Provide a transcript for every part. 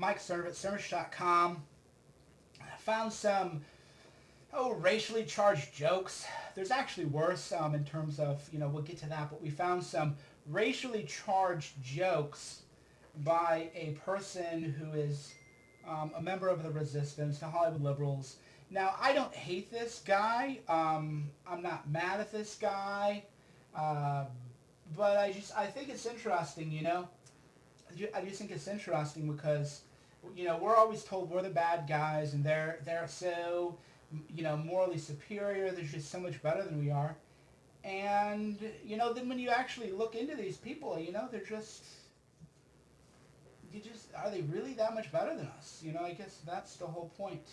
Mike Cernovich, Cernovich.com. I found some racially charged jokes. There's actually worse in terms of, we'll get to that, but we found some racially charged jokes by a person who is a member of the resistance, the Hollywood liberals. Now, I don't hate this guy. I'm not mad at this guy. But I think it's interesting, I just think it's interesting because, we're always told we're the bad guys and they're so, morally superior. They're just so much better than we are. And, then when you actually look into these people, they're are they really that much better than us? I guess that's the whole point.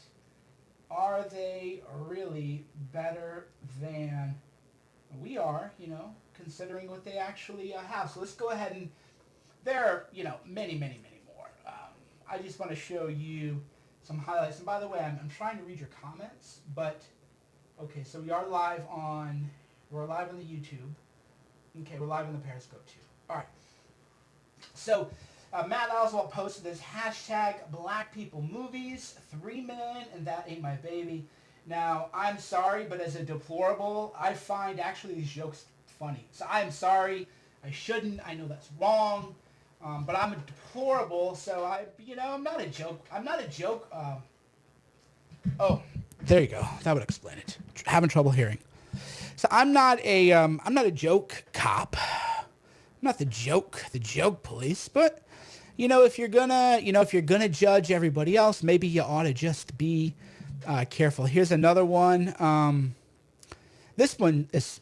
Are they really better than we are, considering what they actually have? So let's go ahead and there are, many, many, many more. I just want to show you some highlights. And by the way, I'm trying to read your comments, but okay, so we're live on the YouTube. Okay, we're live on the Periscope too. All right. So Matt Oswald posted this hashtag Black People Movies, 3 men, and that ain't my baby. Now, I'm sorry, but as a deplorable, I find actually these jokes funny. So I'm sorry. I shouldn't. I know that's wrong. But I'm a deplorable, so I'm not a joke. I'm not a joke. Oh, there you go. That would explain it. Having trouble hearing. So I'm not a joke cop. I'm not the joke police. But if you're gonna judge everybody else, maybe you ought to just be careful. Here's another one. This one is,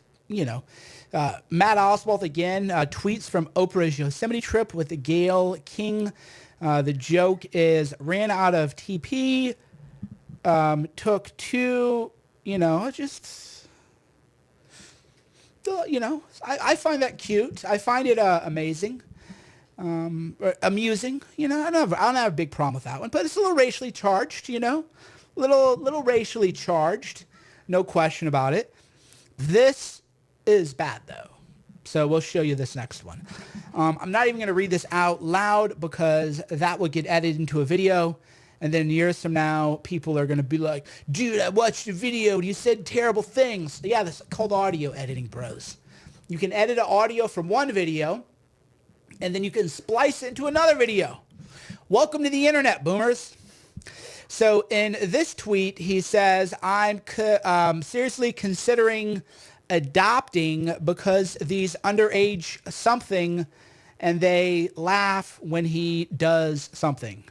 Matt Oswalt again, tweets from Oprah's Yosemite trip with Gayle King. The joke is, ran out of TP, took two, I find that cute. I find it amazing, amusing. I don't have a big problem with that one, but it's a little racially charged, little racially charged, no question about it. This is bad though. So we'll show you this next one. I'm not even going to read this out loud because that would get edited into a video. And then years from now, people are going to be like, dude, I watched your video and you said terrible things. Yeah, that's called audio editing, bros. You can edit an audio from one video and then you can splice it into another video. Welcome to the internet, boomers. So in this tweet, he says, I'm seriously considering adopting because these underage something, and they laugh when he does something.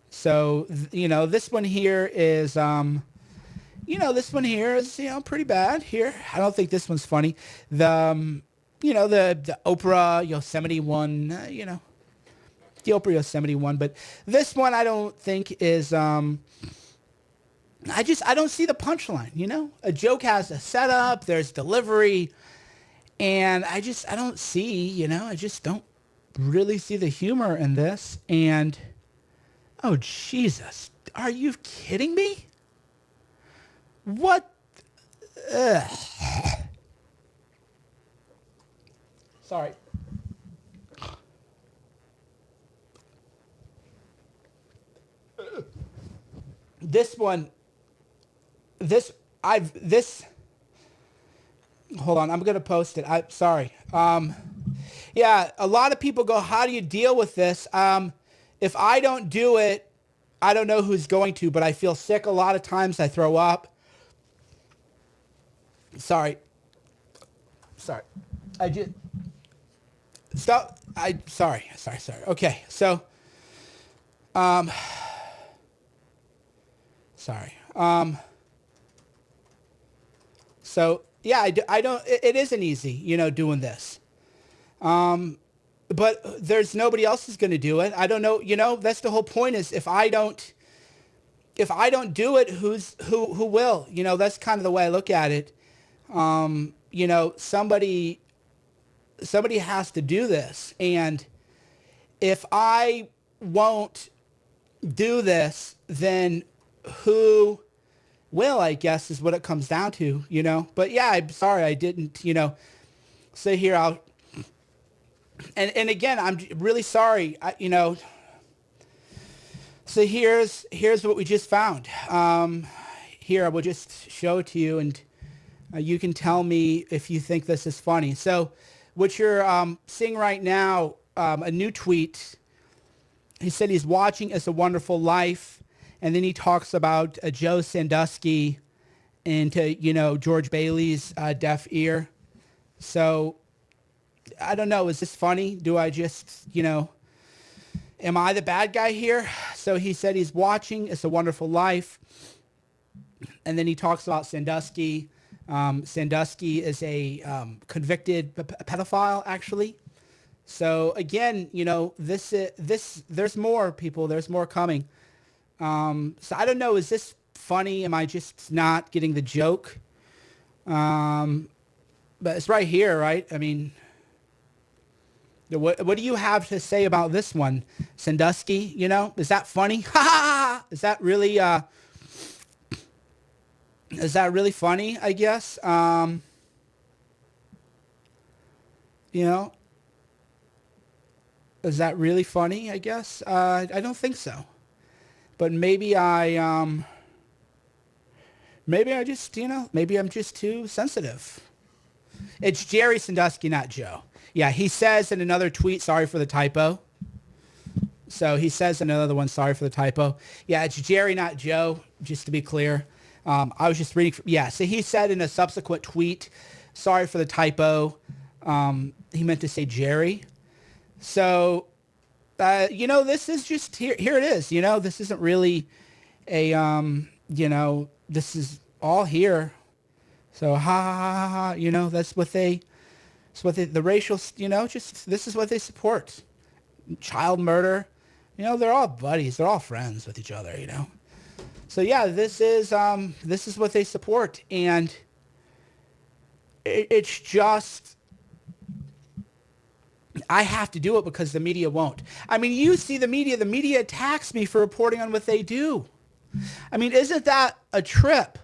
So, this one here is, pretty bad here. I don't think this one's funny. The Oprah Yosemite one, the Oprah Yosemite one, but this one I don't think is, I don't see the punchline, A joke has a setup, there's delivery, and I don't see, I just don't really see the humor in this. And, oh, Jesus, are you kidding me? What? Ugh. Sorry. Hold on, I'm going to post it. Sorry. Yeah, a lot of people go, how do you deal with this? If I don't do it, I don't know who's going to, but I feel sick a lot of times. I throw up. Sorry. I just... Stop. Sorry. Okay, so... Sorry. So, yeah, I don't... It isn't easy, doing this. But there's nobody else who's going to do it. I don't know, that's the whole point, is if I don't do it, who will? That's kind of the way I look at it. Somebody has to do this. And if I won't do this, then who will, I guess, is what it comes down to, But yeah, I'm sorry I didn't, say here, and again, I'm really sorry. So here's what we just found. Here, I will just show it to you, and you can tell me if you think this is funny. So what you're seeing right now, a new tweet. He said he's watching It's a Wonderful Life, and then he talks about Joe Sandusky into, George Bailey's deaf ear. So I don't know. Is this funny? Do I just, am I the bad guy here? So he said he's watching It's a Wonderful Life. And then he talks about Sandusky. Sandusky is a convicted pedophile, actually. So again, there's more people. There's more coming. So I don't know. Is this funny? Am I just not getting the joke? But it's right here, right? I mean, what do you have to say about this one, Sandusky? Is that funny? Ha! Is that really funny? I guess. Is that really funny? I guess. I don't think so. But maybe maybe I'm just too sensitive. It's Jerry Sandusky, not Joe. Yeah, he says in another tweet, sorry for the typo. So he says in another one, sorry for the typo. Yeah, it's Jerry, not Joe, just to be clear. I was just reading. So he said in a subsequent tweet, sorry for the typo. He meant to say Jerry. So, this is just, here it is. This isn't really a, this is all here. So, ha, ha, ha, ha, that's what the racial, this is what they support. Child murder, they're all buddies. They're all friends with each other, So, yeah, this is what they support. And it's just, I have to do it because the media won't. I mean, you see the media attacks me for reporting on what they do. I mean, isn't that a trip?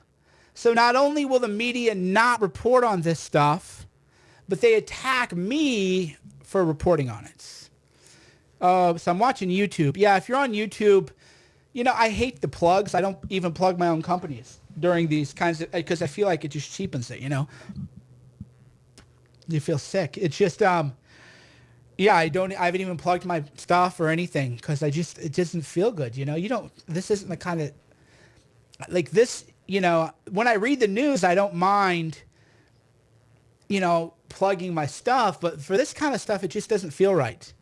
So not only will the media not report on this stuff, but they attack me for reporting on it. So I'm watching YouTube. Yeah, if you're on YouTube, I hate the plugs. I don't even plug my own companies during these kinds of, because I feel like it just cheapens it, You feel sick. It's just, I haven't even plugged my stuff or anything because it doesn't feel good. This isn't the kind of, like this, when I read the news, I don't mind, plugging my stuff, but for this kind of stuff, it just doesn't feel right.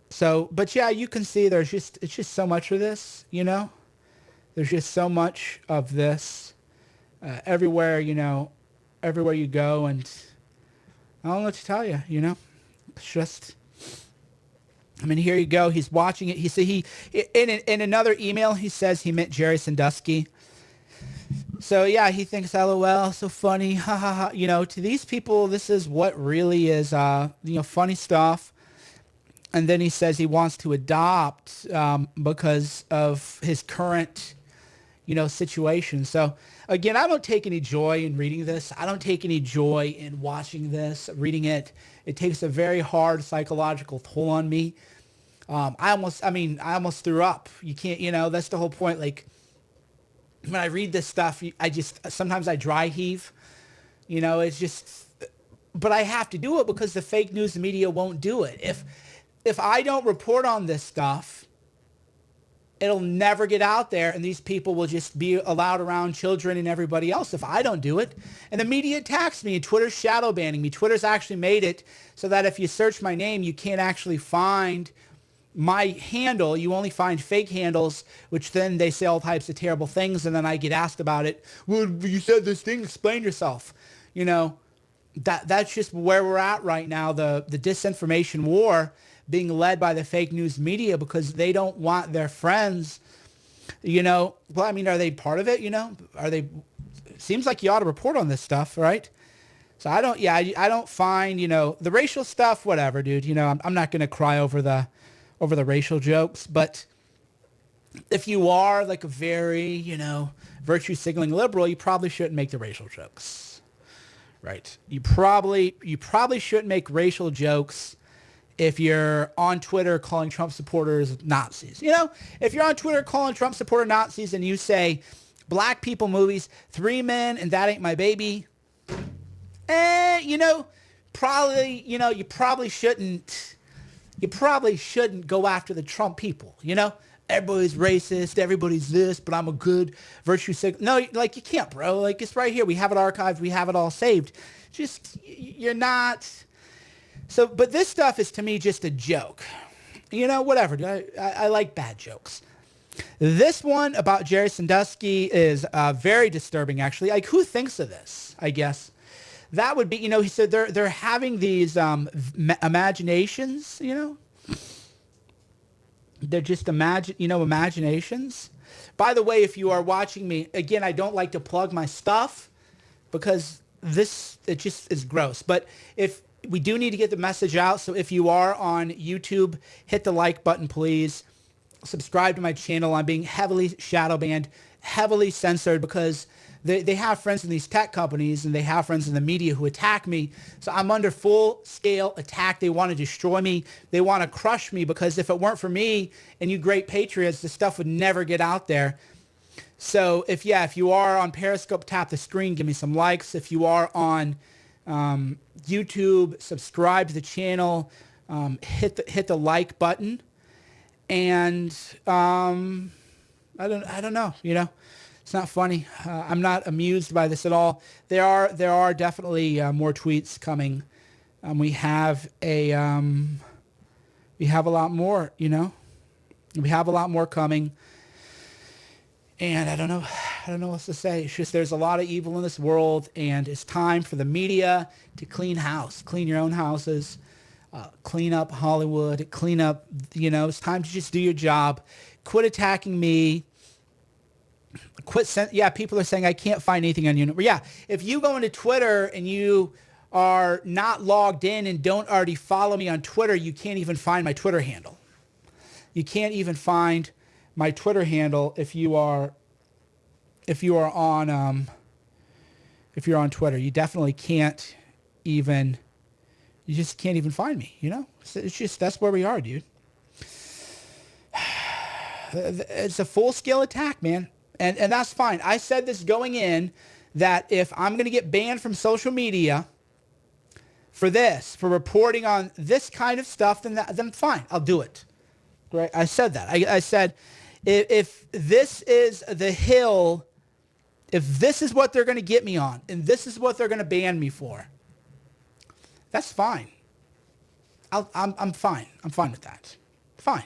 So, but yeah, you can see it's just so much of this, there's just so much of this, everywhere, everywhere you go. And I don't know what to tell you, It's just, here you go. He's watching it. He said in another email, he says he meant Jerry Sandusky. So yeah, he thinks, LOL, so funny. Ha ha ha. To these people, this is what really is, funny stuff. And then he says he wants to adopt, because of his current, situation. So again, I don't take any joy in reading this. I don't take any joy in watching this, reading it. It takes a very hard psychological toll on me. I almost threw up. You can't, that's the whole point. Like when I read this stuff, sometimes I dry heave, it's just, but I have to do it because the fake news media won't do it. If I don't report on this stuff, it'll never get out there, and these people will just be allowed around children and everybody else if I don't do it. And the media attacks me, and Twitter's shadow banning me. Twitter's actually made it so that if you search my name, you can't actually find my handle. You only find fake handles, which then they say all types of terrible things, and then I get asked about it. Well, you said this thing, explain yourself. That's just where we're at right now, the disinformation war being led by the fake news media because they don't want their friends, are they part of it? Seems like you ought to report on this stuff, right? So I don't find, the racial stuff, whatever, dude, I'm not going to cry over the racial jokes, but if you are like a very, virtue signaling liberal, you probably shouldn't make the racial jokes, right? You probably shouldn't make racial jokes if you're on Twitter calling Trump supporters Nazis. You know, if you're on Twitter calling Trump supporter Nazis and you say black people movies, Three Men and That Ain't My Baby, you know, probably, you know, you probably shouldn't go after the Trump people, you know? Everybody's racist, everybody's this, but I'm a good virtue sick. No, like you can't, bro. Like it's right here. We have it archived. We have it all saved. Just, you're not. So, but this stuff is to me just a joke. You know, whatever. I like bad jokes. This one about Jerry Sandusky is very disturbing, actually. Like, who thinks of this, I guess? That would be, you know, he said they're having these imaginations, you know? They're just imaginations. By the way, if you are watching me, again, I don't like to plug my stuff because it just is gross. But if we do need to get the message out, so if you are on YouTube, hit the like button, please. Subscribe to my channel. I'm being heavily shadow banned, heavily censored because they have friends in these tech companies and they have friends in the media who attack me. So I'm under full-scale attack. They want to destroy me. They want to crush me because if it weren't for me and you great patriots, this stuff would never get out there. So if you are on Periscope, tap the screen, give me some likes. If you are on YouTube, subscribe to the channel, hit the like button. And I don't know, you know. It's not funny. I'm not amused by this at all. There are definitely more tweets coming. We have a lot more, you know. We have a lot more coming. And I don't know what to say. It's just there's a lot of evil in this world, and it's time for the media to clean house, clean your own houses, clean up Hollywood, clean up, you know, it's time to just do your job. Quit attacking me. People are saying I can't find anything on you. Yeah, if you go into Twitter and you are not logged in and don't already follow me on Twitter, you can't even find my Twitter handle. You can't even find my Twitter handle if you're on Twitter. You definitely can't even. You just can't even find me. You know, it's just that's where we are, dude. It's a full-scale attack, man. And that's fine. I said this going in, that if I'm going to get banned from social media for reporting on this kind of stuff, then fine, I'll do it. Right? I said that. I said, if this is the hill, if this is what they're going to get me on, and this is what they're going to ban me for, that's fine. I'm fine. I'm fine with that. Fine.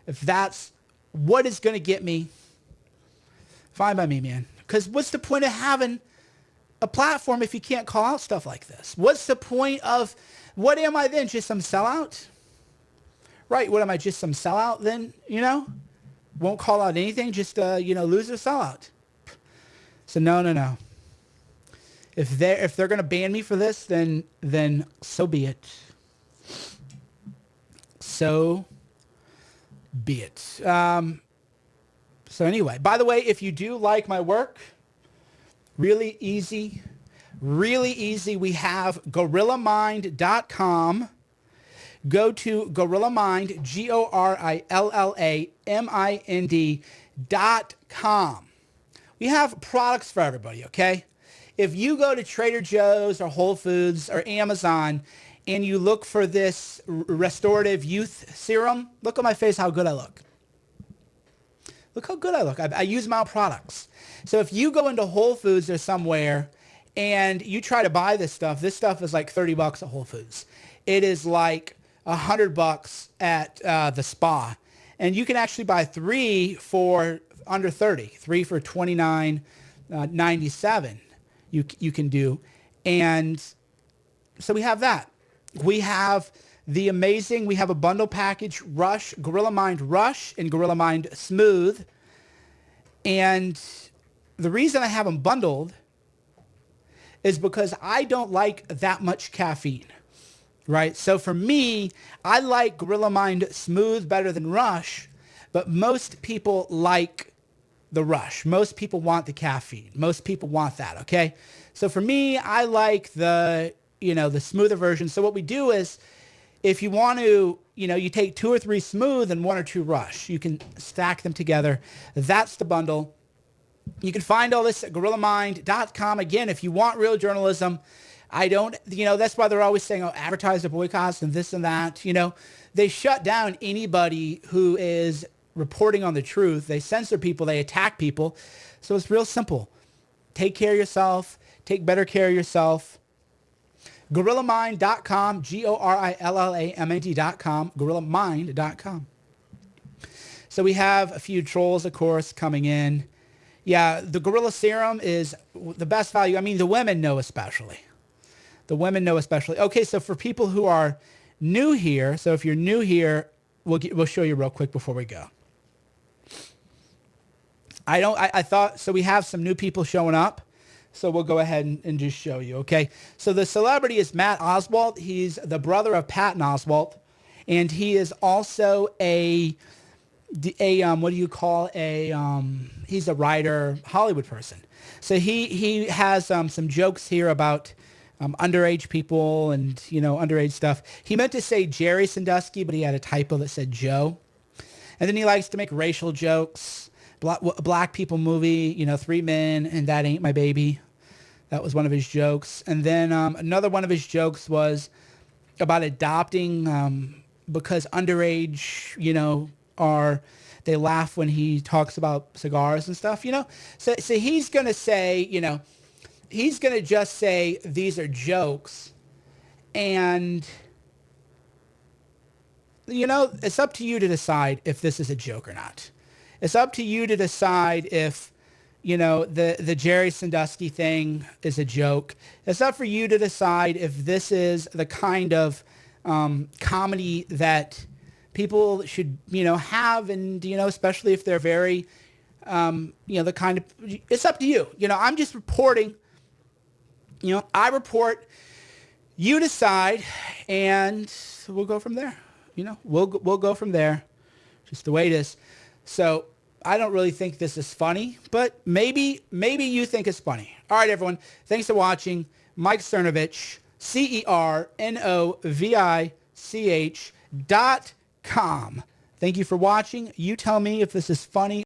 If that's what is going to get me, fine by me, man. Because what's the point of having a platform if you can't call out stuff like this? What's the point of, what am I then? Just some sellout? Right, what am I, just some sellout then, you know? Won't call out anything, just, loser sellout. So no. If they're going to ban me for this, then so be it. So be it. So anyway, by the way, if you do like my work, really easy. We have GorillaMind.com. Go to GorillaMind, GorillaMind.com. We have products for everybody, okay? If you go to Trader Joe's or Whole Foods or Amazon and you look for this restorative youth serum, look at my face, how good I look. Look how good I look. I use my own products. So if you go into Whole Foods or somewhere and you try to buy this stuff is like $30 at Whole Foods. It is like $100 at the spa. And you can actually buy 3 for under 30, 3 for $29.97 you can do. And so we have that. We have we have a bundle package, Rush, Gorilla Mind Rush and Gorilla Mind Smooth. And the reason I have them bundled is because I don't like that much caffeine, right? So for me, I like Gorilla Mind Smooth better than Rush, but most people like the Rush. Most people want the caffeine. Most people want that, okay? So for me, I like the smoother version. So what we do is, If you want to, you take 2 or 3 smooth and 1 or 2 rush. You can stack them together. That's the bundle. You can find all this at GorillaMind.com. Again, if you want real journalism, that's why they're always saying, advertiser boycotts and this and that. They shut down anybody who is reporting on the truth. They censor people. They attack people. So it's real simple. Take care of yourself. Take better care of yourself. GorillaMind.com, GorillaMind.com, GorillaMind.com. So we have a few trolls, of course, coming in. Yeah, the Gorilla Serum is the best value. I mean, the women know especially. Okay, so for people who are new here, so if you're new here, we'll show you real quick before we go. I thought, so we have some new people showing up. So we'll go ahead and just show you, okay? So the celebrity is Matt Oswalt. He's the brother of Patton Oswalt. And he is also he's a writer, Hollywood person. So he has some jokes here about underage people and, underage stuff. He meant to say Jerry Sandusky, but he had a typo that said Joe. And then he likes to make racial jokes. Black people movie, 3 men and that ain't my baby. That was one of his jokes. And then another one of his jokes was about adopting because underage, they laugh when he talks about cigars and stuff, So he's going to say, he's going to just say these are jokes. And, it's up to you to decide if this is a joke or not. It's up to you to decide if, the Jerry Sandusky thing is a joke. It's up for you to decide if this is the kind of comedy that people should, have, and, especially if they're very, the kind of, it's up to you. I'm just reporting, I report, you decide, and we'll go from there. We'll go from there, just the way it is. So I don't really think this is funny, but maybe you think it's funny. All right, everyone. Thanks for watching. Mike Cernovich, Cernovich.com. Thank you for watching. You tell me if this is funny